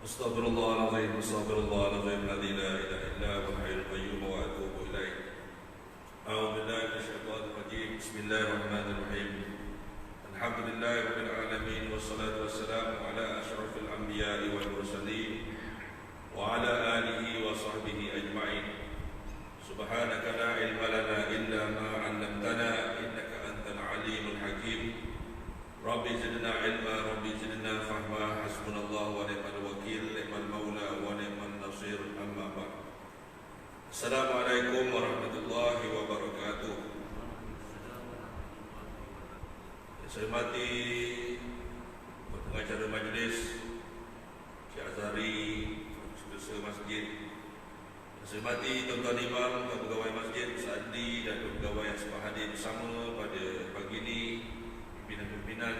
Astaghfirullahaladzim, astaghfirullahaladzim, la ilaha illa huwal hayyul qayyum wa atubu ilaih. A'udzu billahi minasyaitonir rajim. Bismillahirrahmanirrahim. Alhamdulillahi rabbil alamin wassalatu wassalamu ala asyrafil anbiya'i wal mursalin wa ala alihi wa sahbihi ajma'in. Subhanaka la ilma lana illa ma 'allamtana innaka antal alimul hakim. Rabbi zidna ilma, Rabbi zidna fahma, hasbunallahu wa ni'mal wakil, ni'mal maula wa ni'mal nasir, amma ba'd. Assalamualaikum warahmatullahi wabarakatuh. Saya hormati pengacara majlis Syekh Azhari, Ustaz Masjid. Saya hormati tuan-tuan imam, pegawai masjid, Sa'di dan pegawai yang semua hadir bersama pada pagi ini, pimpinan-pimpinan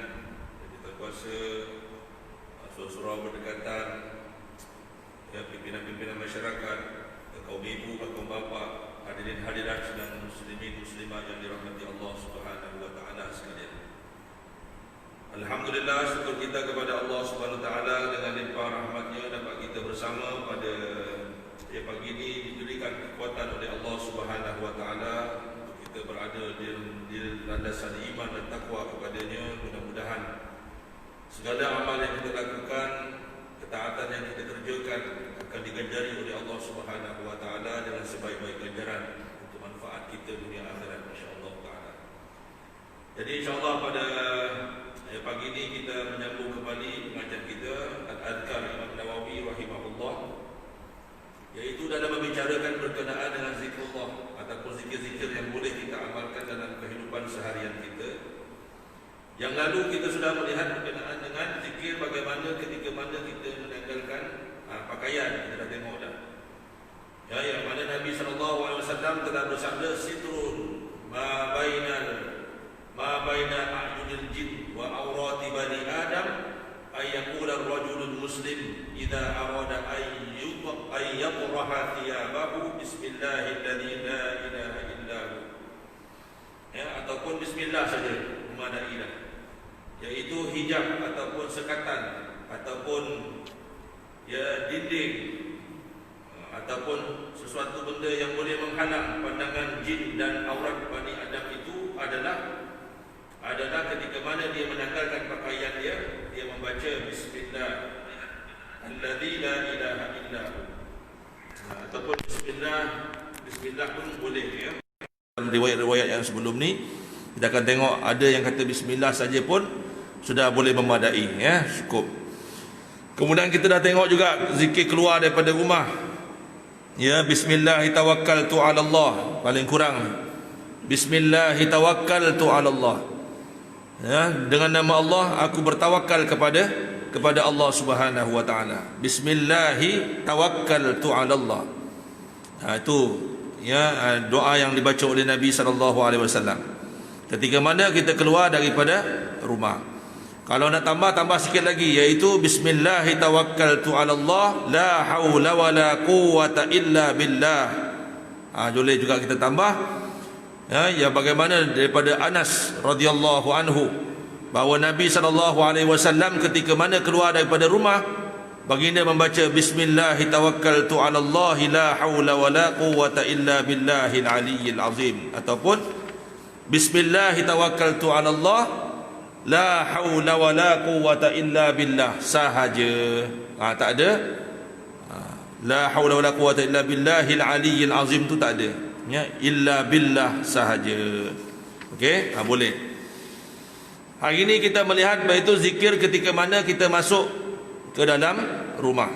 dan kuasa, surau-surau berdekatan, ya, pimpinan-pimpinan masyarakat, kaum ibu, kaum bapa, hadirin hadirat sedang muslimin muslimat yang dirahmati Allah Subhanahu wa taala sekalian. Alhamdulillah, syukur kita kepada Allah Subhanahu wa taala dengan limpah rahmatnya dapat kita bersama pada pagi ini diberikan kekuatan oleh Allah Subhanahu wa taala untuk kita berada di landasan iman dan takwa kepadanya. Mudah-mudahan segala amal yang kita lakukan, ketaatan yang kita kerjakan akan diganjari oleh Allah Subhanahu wa taala dengan sebaik-baik ganjaran untuk manfaat kita dunia akhirat insya-Allah taala. Jadi insya-Allah pada pagi ini kita menyambung kembali pengajian kita Al-Adhkar Imam Nawawi rahimahullah, yaitu dalam membicarakan berkenaan dengan zikrullah ataupun zikir-zikir yang boleh kita amalkan dalam kehidupan seharian kita. Yang lalu kita sudah melihat berkenaan dengan zikir bagaimana ketika mana kita menanggalkan pakaian. Kita dah tengok dah, ya, yang mana Nabi SAW telah bersabda, sitrun ma baina a'yunil jin wa awrati bani adam ayyakula rajulul muslim idza arada ayyatraha thiyabahu bismillahilladzi la ilaha illahu, ya, ataupun bismillah saja memadailah, yaitu hijab ataupun sekatan ataupun ya dinding ataupun sesuatu benda yang boleh menghalang pandangan jin dan aurat Bani Adam itu adalah ketika mana dia menanggalkan pakaian dia membaca bismillah alladzi la ilaha illahu, ataupun bismillah pun boleh, ya. Dalam riwayat-riwayat yang sebelum ni kita akan tengok ada yang kata bismillah saja pun sudah boleh memadai, ya, cukup. Kemudian kita dah tengok juga zikir keluar daripada rumah, ya, bismillah tawakkaltu 'ala Allah, paling kurang bismillah tawakkaltu 'ala Allah, ya, dengan nama Allah aku bertawakal kepada Allah Subhanahu wa taala. Bismillah tawakkaltu 'ala Allah. Itu, ya, doa yang dibaca oleh Nabi sallallahu alaihi wasallam ketika mana kita keluar daripada rumah. Kalau nak tambah sikit lagi, iaitu bismillah tawakkaltu 'ala Allah la haula wala quwwata illa billah. Boleh juga kita tambah, ya, bagaimana daripada Anas radhiyallahu anhu bahawa Nabi SAW ketika mana keluar daripada rumah, baginda membaca bismillah tawakkaltu 'ala Allah la haula wala quwwata illa billahil aliyyil azim, ataupun bismillah tawakkaltu 'ala Allah la haula wala quwwata illa billah sahaja. Tak ada la haula wala quwwata illa billahil aliyyil azim, tu tak ada, ya, illa billah sahaja. Okey, boleh. Hari ini kita melihat iaitu zikir ketika mana kita masuk ke dalam rumah.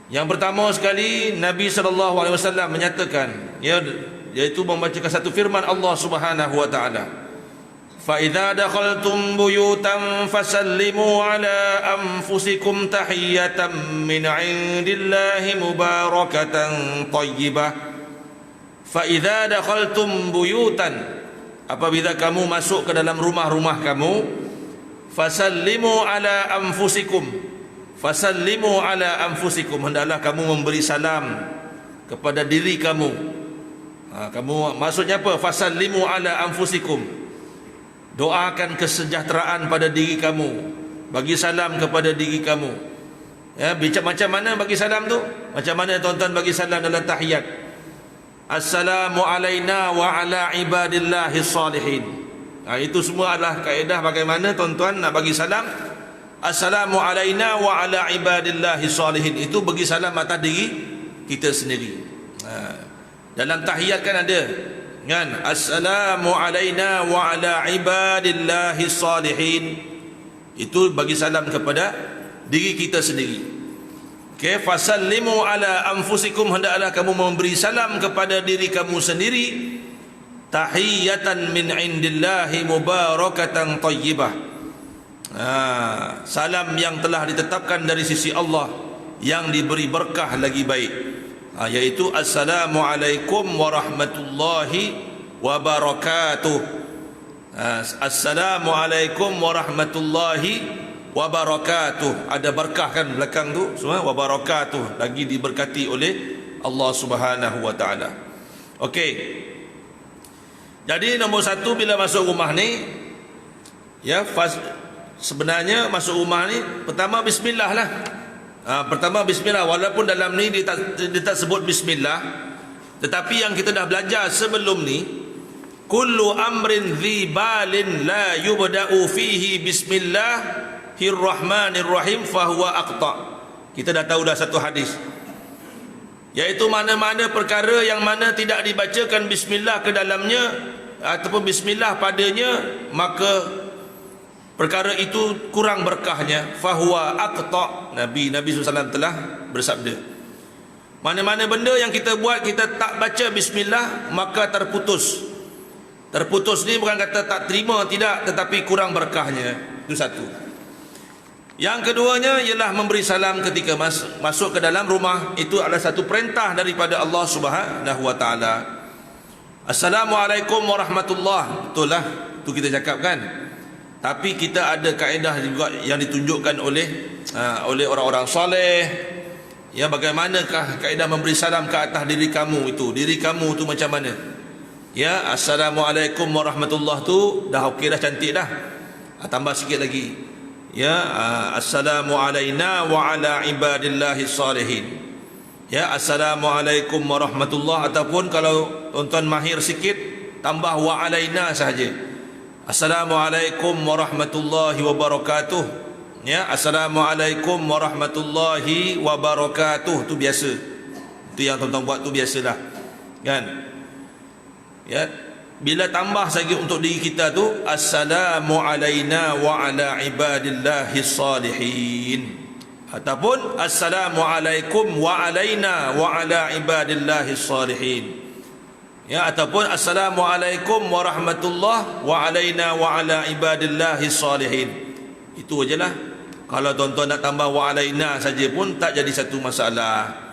Yang pertama sekali Nabi SAW menyatakan, iaitu membacakan satu firman Allah Subhanahu wa taala, fa idza dakhaltum buyutan fasallimu ala anfusikum tahiyatan min 'indillahi mubarakatan thayyibah. Fa idza dakhaltum buyutan, apabila kamu masuk ke dalam rumah-rumah kamu, fasallimu ala anfusikum, fasallimu ala anfusikum, hendaklah kamu memberi salam kepada diri kamu. Kamu maksudnya apa? Fasallimu ala anfusikum, doakan kesejahteraan pada diri kamu, bagi salam kepada diri kamu. Ya, macam mana bagi salam tu? Macam mana tuan-tuan bagi salam dalam tahiyat? Assalamu alaina wa ala ibadillahi salihin. Itu semua adalah kaedah bagaimana tuan-tuan nak bagi salam. Assalamu alaina wa ala ibadillahi salihin. Itu bagi salam atas diri kita sendiri. Dalam tahiyat kan ada kan, assalamu alaina wa ala ibadillahi salihin. Itu bagi salam kepada diri kita sendiri. Okey, fasallimu ala anfusikum, hendaklah kamu memberi salam kepada diri kamu sendiri. Tahiyatan min indillahi mubarakatan tayyibah. Salam yang telah ditetapkan dari sisi Allah, yang diberi berkah lagi baik, yaitu assalamu alaikum warahmatullahi wabarakatuh. Assalamu alaikum warahmatullahi wabarakatuh. Ada berkah kan belakang tu semua, wabarakatuh, lagi diberkati oleh Allah Subhanahu wa taala. Okey. Jadi nombor satu, bila masuk rumah ni, ya, sebenarnya masuk rumah ni pertama bismillah lah. Pertama bismillah, walaupun dalam ni dia tak sebut bismillah, tetapi yang kita dah belajar sebelum ni, kullu amrin dhi balin la yubda'u fihi bismillahirrahmanirrahim fahuwa aqta. Kita dah tahu dah satu hadis, iaitu mana-mana perkara yang mana tidak dibacakan bismillah ke dalamnya ataupun bismillah padanya, maka perkara itu kurang berkahnya. Fahuwa aqta. Nabi SAW telah bersabda, mana-mana benda yang kita buat kita tak baca bismillah, maka terputus. Terputus ni bukan kata tak terima, tidak, tetapi kurang berkahnya. Itu satu. Yang keduanya ialah memberi salam ketika masuk ke dalam rumah. Itu adalah satu perintah daripada Allah Subhanahu wa taala. Assalamualaikum warahmatullahi. Betul lah, itu kita cakap kan. Tapi kita ada kaedah juga yang ditunjukkan oleh orang-orang soleh. Ya, bagaimanakah kaedah memberi salam ke atas diri kamu itu? Diri kamu itu macam mana? Ya, assalamualaikum warahmatullahi tu dah okey dah, cantik dah. Tambah sikit lagi. Ya, assalamu alaina wa ala ibadillahi salihin. Ya, assalamualaikum warahmatullahi, ataupun kalau tuan-tuan mahir sikit, tambah wa alaina sahaja. Assalamualaikum warahmatullahi wabarakatuh. Ya, assalamualaikum warahmatullahi wabarakatuh, tu biasa. Itu yang tuan-tuan buat tu biasalah. Kan? Ya, bila tambah lagi untuk diri kita tu, assalamu alaina wa ala ibadillahi salihin, ataupun assalamu alaikum wa alaina wa ala ibadillahi salihin. Ya, ataupun assalamu alaikum warahmatullahi wa alaina wa ala ibadillahi salihin. Itu ajalah. Kalau tuan-tuan nak tambah wa alaina saja pun tak jadi satu masalah.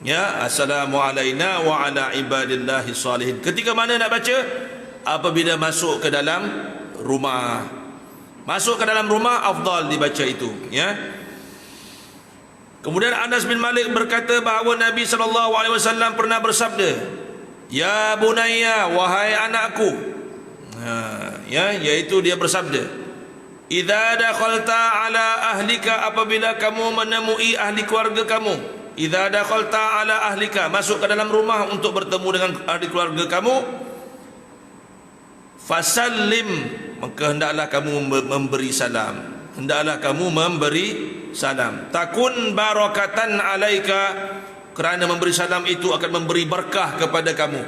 Ya, assalamu alaina wa ala ibadillahi salihin. Ketika mana nak baca? Apabila masuk ke dalam rumah. Masuk ke dalam rumah afdal dibaca itu, ya. Kemudian Anas bin Malik berkata bahawa Nabi SAW pernah bersabda, ya bunayya, wahai anakku. Ya, iaitu dia bersabda, idza dakhalta ala ahlika, apabila kamu menemui ahli keluarga kamu. Idza dakhalta ala ahlika, masuk ke dalam rumah untuk bertemu dengan ahli keluarga kamu. Fasallim, maka hendaklah kamu memberi salam. Hendaklah kamu memberi salam. Takun barakatan alaika, kerana memberi salam itu akan memberi berkah kepada kamu.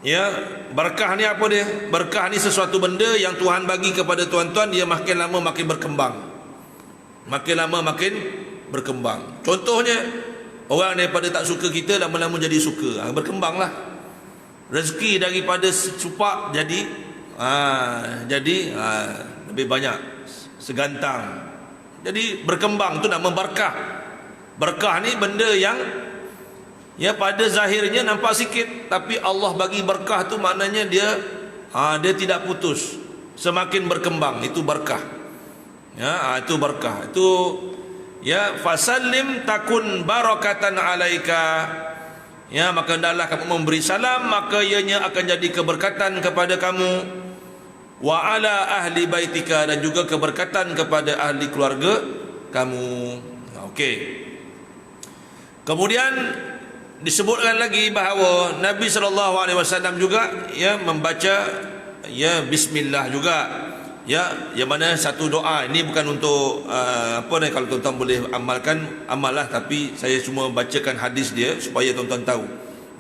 Ya, berkah ni apa dia? Berkah ni sesuatu benda yang Tuhan bagi kepada tuan-tuan, dia makin lama makin berkembang. Makin lama makin berkembang. Contohnya, orang daripada tak suka kita lama-lama jadi suka. Berkembanglah. Rezeki daripada cupak jadi lebih banyak, segantang. Jadi berkembang, tu nama berkah. Berkah ni benda yang ya pada zahirnya nampak sikit, tapi Allah bagi berkah tu maknanya dia tidak putus, semakin berkembang. Itu berkah. Ya, itu berkah. Itu ya, fasallim takun barakatan alaika. Ya, maka hendaklah kamu memberi salam, maka ianya akan jadi keberkatan kepada kamu. Wa ala ahli baitika, dan juga keberkatan kepada ahli keluarga kamu. Okey. Kemudian disebutkan lagi bahawa Nabi SAW juga ya membaca ya bismillah juga. Ya, yang mana satu doa ini bukan untuk apa ni, kalau tuan-tuan boleh amalkan, amallah, tapi saya cuma bacakan hadis dia supaya tuan-tuan tahu.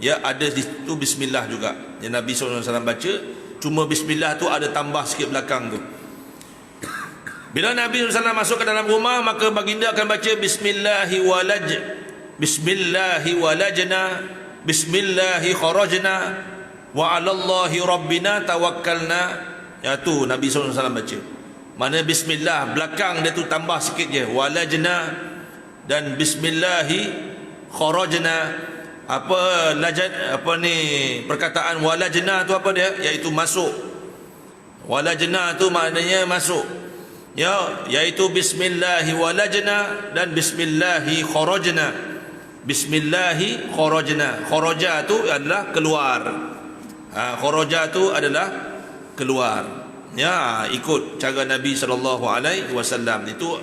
Ya, ada di situ bismillah juga. Yang Nabi SAW baca, cuma bismillah tu ada tambah sikit belakang tu. Bila Nabi SAW masuk ke dalam rumah, maka baginda akan baca bismillahi walajna, bismillahi kharajna, wa 'alallahi rabbina tawakkalna. Ya tu Nabi SAW baca. Mana bismillah belakang dia tu tambah sikit je, walajna, dan bismillahi kharajna. Apa ni perkataan walajna tu apa dia? Iaitu masuk. Walajna tu maknanya masuk. Ya, iaitu bismillahi walajna dan bismillahi kharajna. Bismillahi kharajna. Kharaja tu adalah keluar. Kharaja tu adalah keluar. Ya, ikut cara Nabi SAW. Itu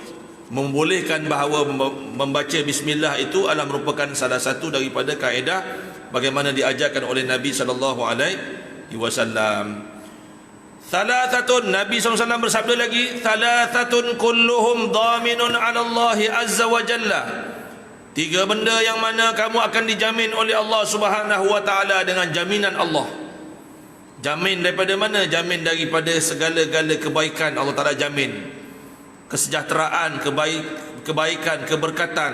membolehkan bahawa membaca bismillah itu adalah merupakan salah satu daripada kaedah bagaimana diajarkan oleh Nabi SAW. Thalathatun, Nabi SAW bersabda lagi, thalathatun kulluhum dhaminun 'ala Allah azza wa jalla. 3 benda yang mana kamu akan dijamin oleh Allah Subhanahu wa taala dengan jaminan Allah. Jamin daripada mana? Jamin daripada segala-gala kebaikan Allah Ta'ala jamin. Kesejahteraan, kebaikan, keberkatan.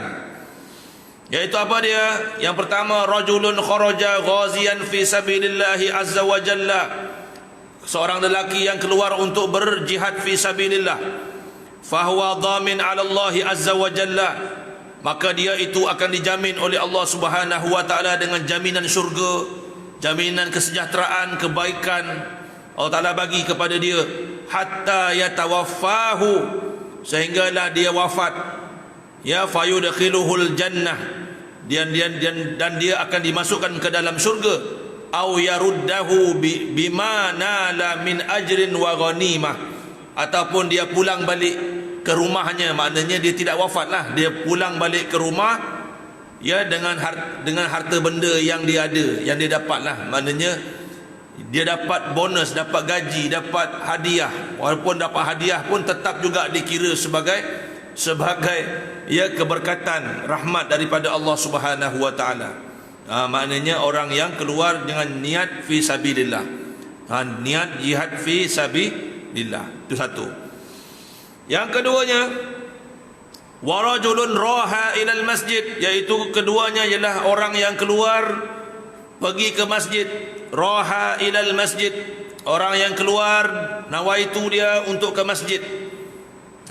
Iaitu apa dia? Yang pertama, rajulun kharaja ghaziyan fi sabilillahi azza wa jalla. Seorang lelaki yang keluar untuk berjihad fi sabilillah. Fahuwa dhamin 'ala Allah azza wa jalla. Maka dia itu akan dijamin oleh Allah Subhanahu wa taala dengan jaminan syurga, jaminan kesejahteraan, kebaikan. Allah Ta'ala bagi kepada dia hatta yatawaffahu, sehinggalah dia wafat. Ya, fayudkhiluhul jannah, dan dia akan dimasukkan ke dalam syurga. Au yaruddahu bima nala min ajrin wa ghanimah, ataupun dia pulang balik ke rumahnya. Maknanya dia tidak wafatlah, dia pulang balik ke rumah ya dengan harta benda yang dia ada, yang dia dapatlah. Maknanya dia dapat bonus, dapat gaji, dapat hadiah. Walaupun dapat hadiah pun tetap juga dikira sebagai ya keberkatan, rahmat daripada Allah Subhanahu wa taala. Maknanya orang yang keluar dengan niat fi sabilillah, niat jihad fi sabilillah. Itu satu. Yang keduanya, warajulun raha ilal masjid, iaitu keduanya ialah orang yang keluar pergi ke masjid. Raha ilal masjid, orang yang keluar nawaitu dia untuk ke masjid,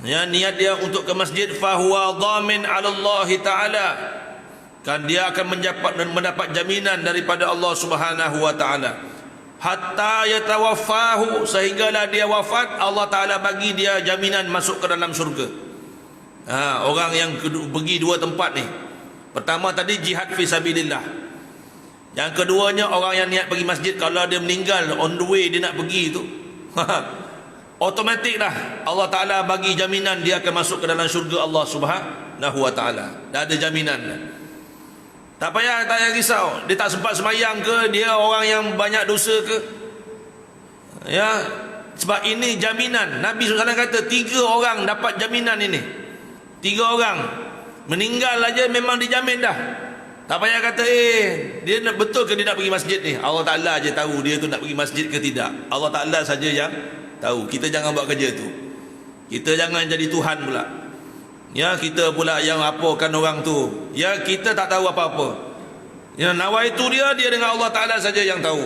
ya, niat dia untuk ke masjid. Fahuwa dhamin 'ala Allah taala, kan dia akan mendapat jaminan daripada Allah Subhanahu wa taala. Hatta yatawaffahu, sehinggalah dia wafat, Allah Taala bagi dia jaminan masuk ke dalam syurga. Orang yang pergi 2 tempat ni. Pertama tadi jihad fi sabilillah. Yang keduanya orang yang niat pergi masjid, kalau dia meninggal on the way dia nak pergi tu, automatik dah Allah Ta'ala bagi jaminan dia akan masuk ke dalam syurga Allah Subhanahu wa ta'ala. Dah ada jaminan dah. Tak payah risau dia tak sempat semayang ke, dia orang yang banyak dosa ke, ya, sebab ini jaminan. Nabi SAW kata 3 orang dapat jaminan ini. 3 orang meninggal aja memang dijamin dah. Tak payah kata dia nak, betul ke dia nak pergi masjid ni. Allah Ta'ala je tahu dia tu nak pergi masjid ke tidak. Allah Ta'ala saja yang tahu. Kita jangan buat kerja tu. Kita jangan jadi Tuhan pula. Ya, kita pula yang apakan orang tu. Ya, kita tak tahu apa-apa. Ya, nawaitu dia dengan Allah Ta'ala saja yang tahu.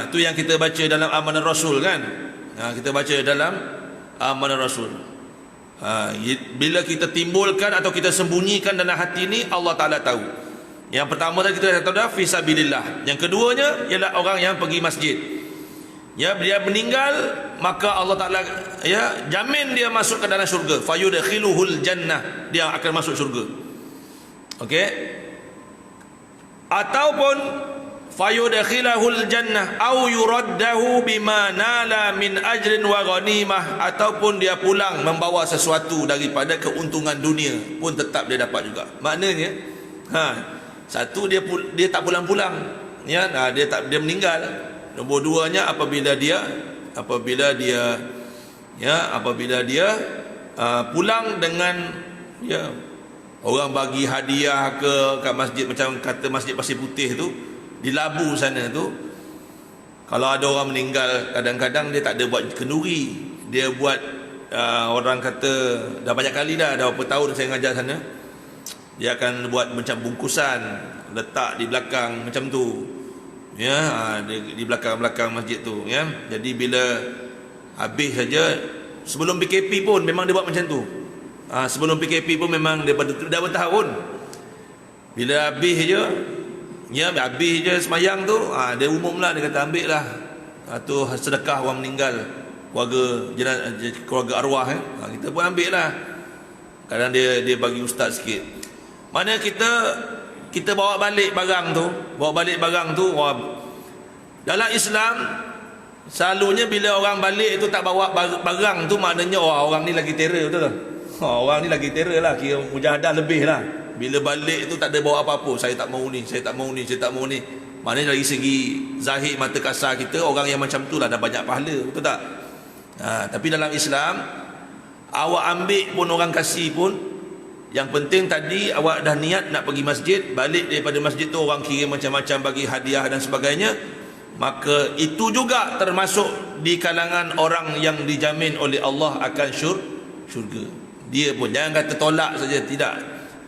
Itu yang kita baca dalam Amanah Rasul kan. Kita baca dalam Amanah Rasul. Bila kita timbulkan atau kita sembunyikan dalam hati ni, Allah Ta'ala tahu. Yang pertama tadi kita tahu dah fisabilillah. Yang keduanya ialah orang yang pergi masjid. Ya, dia meninggal, maka Allah Ta'ala ya jamin dia masuk ke dalam syurga. Fayudkhiluhul jannah, dia akan masuk syurga. Okey. Ataupun fayudkhilahul jannah au yuraddahu bima nala min ajrin wa ghanimah, ataupun dia pulang membawa sesuatu daripada keuntungan dunia pun tetap dia dapat juga. Maknanya satu, dia tak pulang-pulang, ya, dia meninggal. Nombor duanya apabila dia pulang dengan, ya, orang bagi hadiah kat masjid, macam kata Masjid Pasir Putih tu, di Labu sana tu, kalau ada orang meninggal, kadang-kadang dia tak ada buat kenduri, dia buat orang kata dah banyak kali dah berapa tahun saya ngajar sana, dia akan buat macam bungkusan, letak di belakang macam tu, ya, di belakang masjid tu, ya. Jadi bila habis saja, sebelum PKP pun memang dia buat macam tu. Sebelum PKP pun memang dia dah bertahun. Bila habis je, ya, habis je semayang tu, dia umumlah, dia kata ambil lah tu sedekah orang meninggal, keluarga arwah, kita pun ambil lah. Kadang dia bagi ustaz sikit. Mana kita bawa balik barang tu, dalam Islam selalunya bila orang balik tu tak bawa barang tu, maknanya orang ni lagi terror, betul tak? Orang ni lagi terror lah, kira mujahadah lebih lah. Bila balik tu tak ada bawa apa-apa, saya tak mau ni. Maknanya dari segi zahir mata kasar kita, orang yang macam tu lah dah banyak pahala, betul tak? Tapi dalam Islam, awak ambil pun orang kasih pun, yang penting tadi awak dah niat nak pergi masjid, balik daripada masjid tu orang kirim macam-macam, bagi hadiah dan sebagainya, maka itu juga termasuk di kalangan orang yang dijamin oleh Allah akan syurga. Dia pun jangan kata tolak saja, tidak.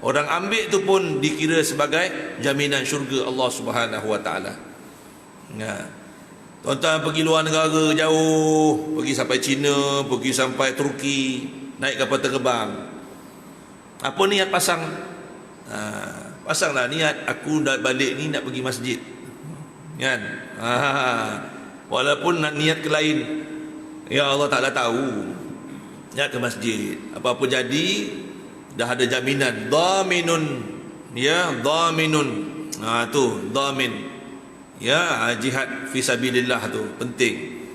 Orang ambil tu pun dikira sebagai jaminan syurga Allah Subhanahu wa taala. Tuan-tuan pergi luar negara jauh, pergi sampai China, pergi sampai Turki, naik kapal terbang. Apa niat pasang? Pasanglah niat, aku dah balik ni nak pergi masjid, kan? Walaupun nak niat ke lain, ya Allah Ta'ala tahu, niat ke masjid, apa-apa jadi dah ada jaminan, dhaminun, ya, dhaminun. Tu dhamin, ya. Jihad fisabilillah tu penting,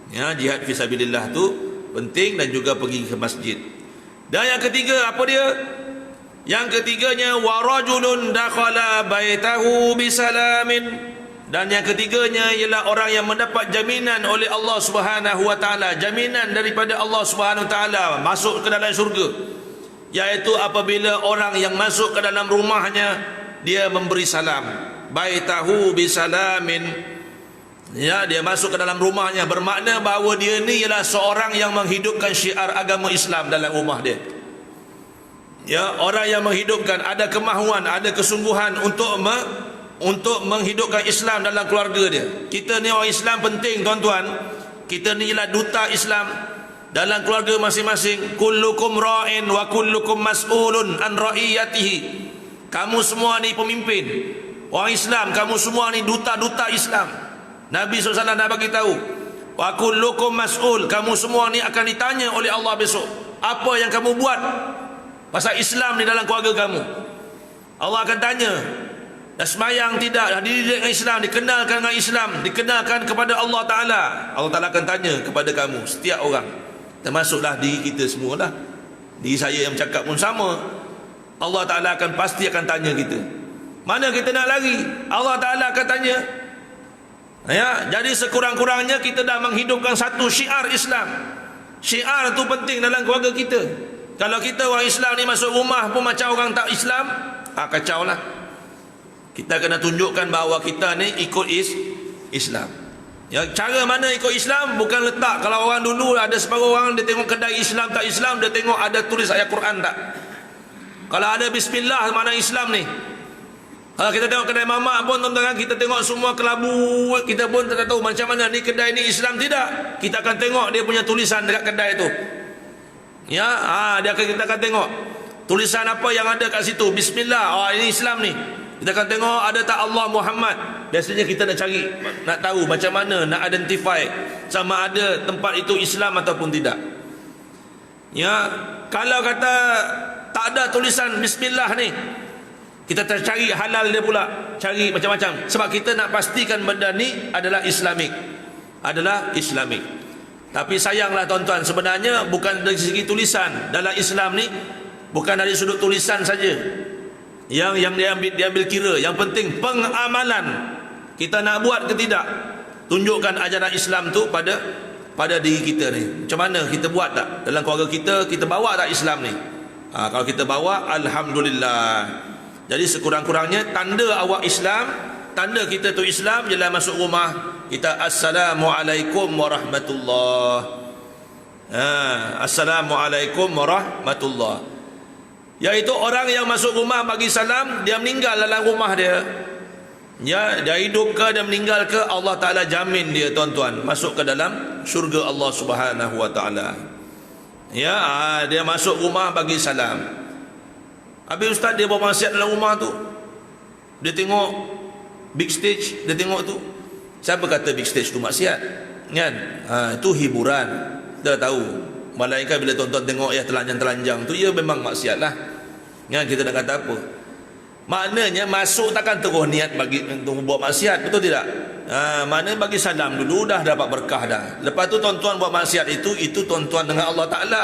ya, jihad fisabilillah tu penting, dan juga pergi ke masjid. Dan yang ketiga apa dia? Yang ketiganya warajulun dakhala baitahu bisalamin. Dan yang ketiganya ialah orang yang mendapat jaminan oleh Allah Subhanahu wa taala, jaminan daripada Allah Subhanahu wa taala masuk ke dalam syurga, iaitu apabila orang yang masuk ke dalam rumahnya dia memberi salam, baitahu bisalamin, ya, dia masuk ke dalam rumahnya, bermakna bahawa dia ni ialah seorang yang menghidupkan syiar agama Islam dalam rumah dia. Ya, orang yang menghidupkan, ada kemahuan, ada kesungguhan untuk menghidupkan Islam dalam keluarga dia. Kita ni orang Islam penting, tuan-tuan. Kita ni ialah duta Islam dalam keluarga masing-masing. Kullukum ra'in wa kullukum mas'ulun an ra'iyatihi. Kamu semua ni pemimpin orang Islam, kamu semua ni duta-duta Islam. Nabi SAW dah bagi tahu, wa kullukum mas'ul, kamu semua ni akan ditanya oleh Allah besok, apa yang kamu buat pasal Islam di dalam keluarga kamu. Allah akan tanya. Dah semayang tidak, dah dididik dengan Islam, dikenalkan dengan Islam, dikenalkan kepada Allah Ta'ala. Allah Ta'ala akan tanya kepada kamu, setiap orang, termasuklah diri kita semua lah. Diri saya yang bercakap pun sama. Allah Ta'ala pasti akan tanya kita. Mana kita nak lari? Allah Ta'ala akan tanya. Ya, jadi sekurang-kurangnya kita dah menghidupkan satu syiar Islam. Syiar tu penting dalam keluarga kita. Kalau kita orang Islam ni masuk rumah pun macam orang tak Islam, kacau lah. Kita kena tunjukkan bahawa kita ni ikut Islam. Ya, cara mana ikut Islam bukan letak. Kalau orang dulu ada separuh orang dia tengok kedai Islam tak Islam, dia tengok ada tulis ayat Quran tak. Kalau ada bismillah mana Islam ni. Kalau kita tengok kedai mamak pun, tuan-tuan, kita tengok semua kelabu, kita pun tak tahu macam mana ni kedai ni Islam tidak. Kita akan tengok dia punya tulisan dekat kedai tu. Ya, kita akan tengok tulisan apa yang ada kat situ. Bismillah, ini Islam ni. Kita akan tengok ada tak Allah Muhammad. Biasanya kita nak cari, nak tahu macam mana nak identify sama ada tempat itu Islam ataupun tidak. Ya, kalau kata tak ada tulisan bismillah ni, Kita cari halal dia pula, cari macam-macam. Sebab kita nak pastikan benda ni adalah Islamik. Tapi sayanglah tuan-tuan, sebenarnya bukan dari segi tulisan. Dalam Islam ni bukan dari sudut tulisan saja yang diambil kira. Yang penting pengamalan. Kita nak buat ke tidak? Tunjukkan ajaran Islam tu pada diri kita ni. Macam mana kita buat tak? Dalam keluarga kita bawa tak Islam ni? Kalau kita bawa, alhamdulillah. Jadi sekurang-kurangnya tanda awak Islam, tanda kita tu Islam ialah masuk rumah kita Assalamualaikum warahmatullahi. Assalamualaikum warahmatullahi. Iaitu orang yang masuk rumah bagi salam, dia meninggal dalam rumah dia. Ya, dia hidup ke, dia meninggal ke, Allah Ta'ala jamin dia tuan-tuan masuk ke dalam syurga Allah Subhanahu Wa Ta'ala. Ya, dia masuk rumah bagi salam. Habis ustaz dia buat maksiat dalam rumah tu, dia tengok big stage, dia tengok tu. Siapa kata big stage tu maksiat? Kan? Itu hiburan. Kita tahu. Malaikat bila tuan-tuan tengok telanjang-telanjang tu, ya memang maksiat lah. Kan? Kita nak kata apa? Maknanya masuk takkan terus niat bagi untuk buat maksiat, betul tidak? Maknanya bagi salam dulu dah dapat berkah dah. Lepas tu tuan-tuan buat maksiat itu tuan-tuan dengan Allah Ta'ala.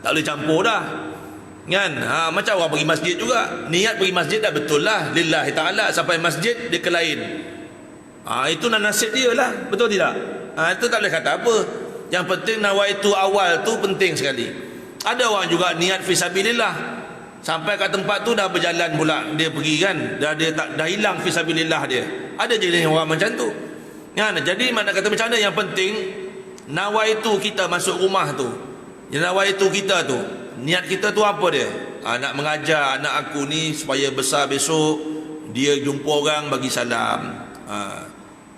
Tak boleh campur dah. Kan? Macam orang pergi masjid juga. Niat pergi masjid dah betul lah, lillahi ta'ala. Sampai masjid dia ke lain. Itu nasib dia lah, betul tidak? Itu tak boleh kata apa. Yang penting nawaitu awal tu penting sekali. Ada orang juga niat fisabilillah, sampai kat tempat tu dah berjalan pula dia pergi kan, dah hilang fisabilillah dia. Ada jenis orang macam tu. Kan? Jadi mana kata macam mana, yang penting nawaitu kita masuk rumah tu. Nawaitu kita tu, niat kita tu apa dia? Nak mengajar anak aku ni supaya besar besok dia jumpa orang bagi salam.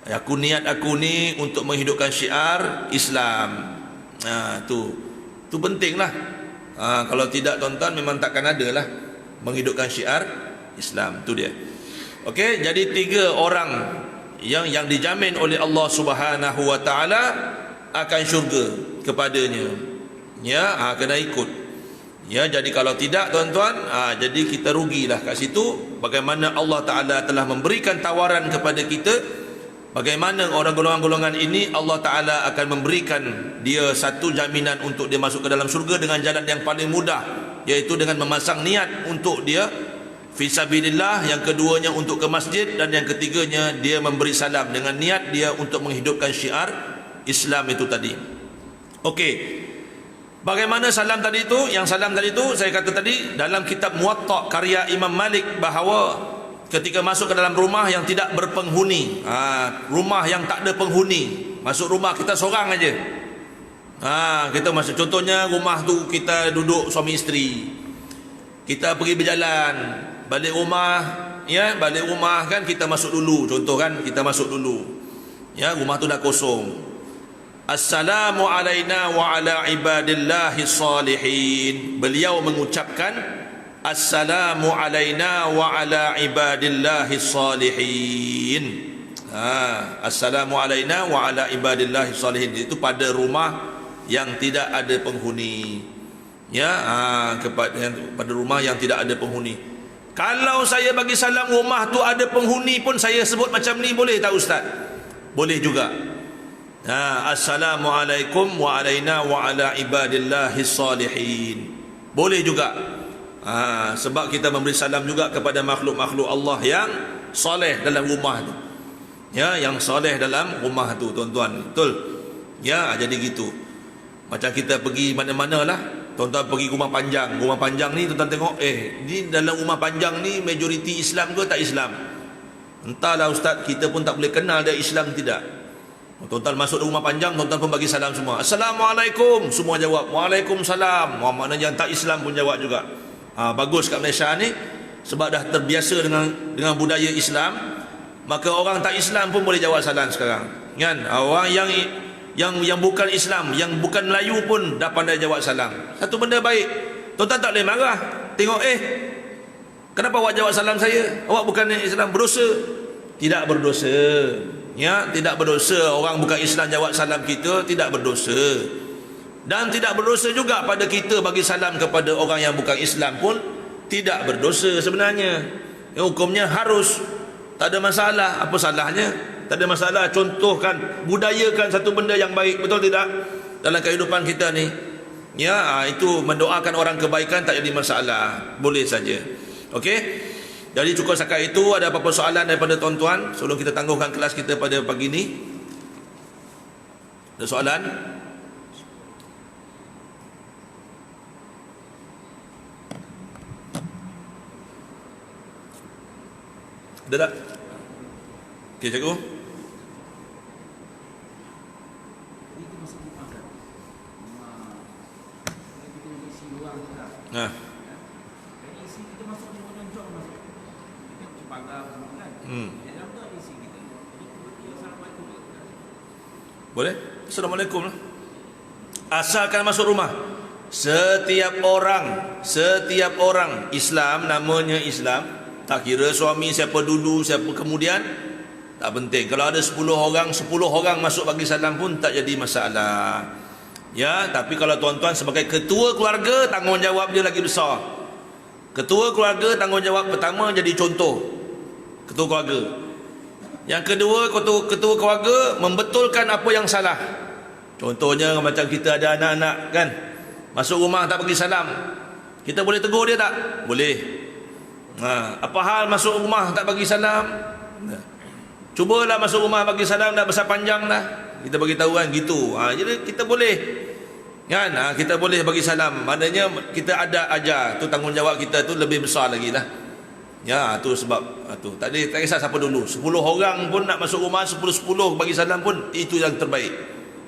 Aku niat aku ni untuk menghidupkan syiar Islam. Tu pentinglah. Kalau tidak tuan-tuan memang takkan ada lah menghidupkan syiar Islam. Tu dia. Okey, jadi 3 orang yang dijamin oleh Allah Subhanahu Wa Ta'ala akan syurga kepadanya. Ya, kena ikut. Ya, jadi kalau tidak tuan-tuan, jadi kita rugilah kat situ. Bagaimana Allah Ta'ala telah memberikan tawaran kepada kita, bagaimana orang golongan-golongan ini Allah Ta'ala akan memberikan dia satu jaminan untuk dia masuk ke dalam syurga dengan jalan yang paling mudah, iaitu dengan memasang niat untuk dia fisabilillah, yang keduanya untuk ke masjid, dan yang ketiganya dia memberi salam dengan niat dia untuk menghidupkan syiar Islam itu tadi. Okey, bagaimana salam tadi itu? Yang salam tadi itu saya kata tadi dalam kitab Muwatta karya Imam Malik, bahawa ketika masuk ke dalam rumah yang tidak berpenghuni, rumah yang tak ada penghuni, masuk rumah kita seorang aja. Kita masuk, contohnya rumah tu kita duduk suami isteri, kita pergi berjalan, balik rumah kan kita masuk dulu, contoh kan kita masuk dulu. Ya, rumah tu dah kosong. Assalamu alaina wa ala ibadillahi salihin. Beliau mengucapkan Assalamu alaina wa ala ibadillahi salihin. Assalamu alaina wa ala ibadillahi salihin. Itu pada rumah yang tidak ada penghuni. Ya, pada rumah yang tidak ada penghuni. Kalau saya bagi salam rumah tu ada penghuni pun saya sebut macam ni, boleh tak ustaz? Boleh juga. Assalamualaikum wa alaina wa ala ibadillahi salihin. Boleh juga. Sebab kita memberi salam juga kepada makhluk-makhluk Allah yang soleh dalam rumah tu. Ya, yang soleh dalam rumah tu tuan-tuan. Betul? Ya, jadi gitu. Macam kita pergi mana-mana lah, tuan-tuan pergi rumah panjang. Rumah panjang ni tuan-tuan tengok, ni dalam rumah panjang ni majoriti Islam ke tak Islam? Entahlah ustaz, kita pun tak boleh kenal dia Islam tidak. Tuan-tuan masuk rumah panjang, tuan-tuan pun bagi salam semua. Assalamualaikum, semua jawab. Waalaikumsalam. Maknanya yang tak Islam pun jawab juga. Bagus kat Malaysia ni, sebab dah terbiasa dengan budaya Islam, maka orang tak Islam pun boleh jawab salam sekarang. Kan? Orang yang bukan Islam, yang bukan Melayu pun dah pandai jawab salam. Satu benda baik. Tuan-tuan tak boleh marah. Tengok, kenapa awak jawab salam saya? Awak bukan Islam, berdosa. Tidak berdosa. Ya, tidak berdosa. Orang bukan Islam jawab salam kita, tidak berdosa. Dan tidak berdosa juga pada kita bagi salam kepada orang yang bukan Islam pun tidak berdosa sebenarnya. Hukumnya harus. Tak ada masalah. Apa salahnya? Tak ada masalah. Contohkan, budayakan satu benda yang baik, betul tidak? Dalam kehidupan kita ni. Ya, itu mendoakan orang kebaikan tak jadi masalah. Boleh saja. Okey? Jadi cukup setakat itu. Ada apa-apa soalan daripada tuan-tuan sebelum kita tangguhkan kelas kita pada pagi ni? Ada soalan? Ada tak? Okey, cikgu. Nah. Boleh? Assalamualaikum lah. Asalkan masuk rumah. Setiap orang Islam, namanya Islam, tak kira suami siapa dulu, siapa kemudian, tak penting. Kalau ada 10 orang masuk bagi salam pun tak jadi masalah. Ya, tapi kalau tuan-tuan sebagai ketua keluarga, tanggungjawab dia lagi besar. Ketua keluarga, tanggungjawab pertama jadi contoh. Ketua keluarga. Yang kedua, ketua keluarga membetulkan apa yang salah. Contohnya macam kita ada anak-anak kan, masuk rumah tak bagi salam, kita boleh tegur dia tak? Boleh. Apa hal masuk rumah tak bagi salam? Cubalah masuk rumah bagi salam, dah besar panjang dah. Kita bagi tahu kan gitu. Jadi kita boleh kan, kita boleh bagi salam. Maknanya kita ada ajar, tu tanggungjawab kita tu lebih besar lagi lah. Ya, tu sebab tu tak kisah siapa dulu. 10 orang pun nak masuk rumah, 10 bagi salam pun itu yang terbaik.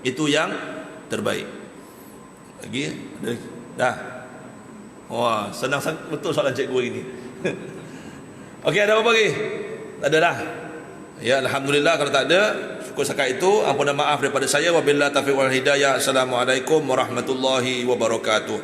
Itu yang terbaik. Lagi dah. Wah, senang betul soalan cikgu ini. Okey, ada apa lagi? Tak ada dah. Ya, alhamdulillah. Kalau tak ada, syukur setakat itu. Ampun dan maaf daripada saya. Wabillahi taufiq wal hidayah. Assalamualaikum warahmatullahi wabarakatuh.